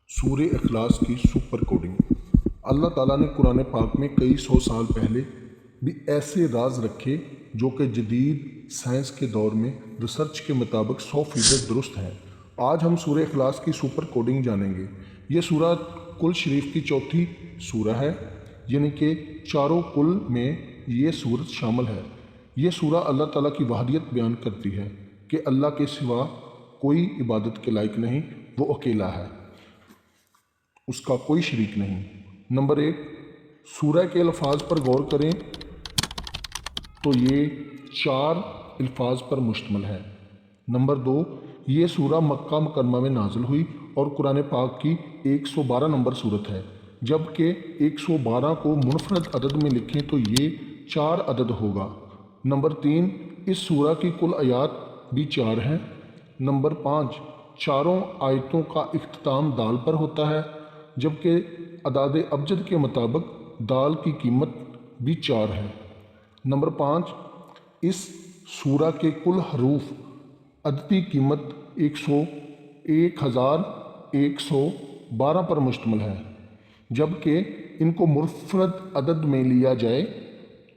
سورہ اخلاص کی سپر کوڈنگ۔ اللہ تعالیٰ نے قرآن پاک میں کئی سو سال پہلے بھی ایسے راز رکھے جو کہ جدید سائنس کے دور میں ریسرچ کے مطابق 100% درست ہیں۔ آج ہم سورہ اخلاص کی سپر کوڈنگ جانیں گے۔ یہ سورہ کل شریف کی چوتھی سورہ ہے، یعنی کہ چاروں کل میں یہ سورت شامل ہے۔ یہ سورہ اللہ تعالیٰ کی وحدانیت بیان کرتی ہے کہ اللہ کے سوا کوئی عبادت کے لائق نہیں، وہ اکیلا ہے، اس کا کوئی شریک نہیں۔ نمبر 1، سورہ کے الفاظ پر غور کریں تو یہ 4 الفاظ پر مشتمل ہے۔ نمبر 2، یہ سورہ مکہ مکرمہ میں نازل ہوئی اور قرآن پاک کی 112 نمبر سورت ہے، جبکہ 112 کو منفرد عدد میں لکھیں تو یہ 4 عدد ہوگا۔ نمبر 3، اس سورہ کی کل آیات بھی 4 ہیں۔ نمبر 5، چاروں آیتوں کا اختتام دال پر ہوتا ہے، جبکہ اعداد ابجد کے مطابق دال کی قیمت بھی 4 ہے۔ نمبر 5، اس سورہ کے کل حروف عددی قیمت 1112 پر مشتمل ہے، جبکہ ان کو منفرد عدد میں لیا جائے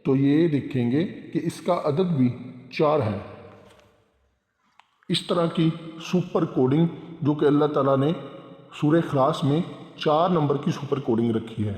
تو یہ دیکھیں گے کہ اس کا عدد بھی 4 ہے۔ اس طرح کی سپر کوڈنگ جو کہ اللہ تعالیٰ نے سورہ اخلاص میں 4 نمبر کی سپر کوڈنگ رکھی ہے۔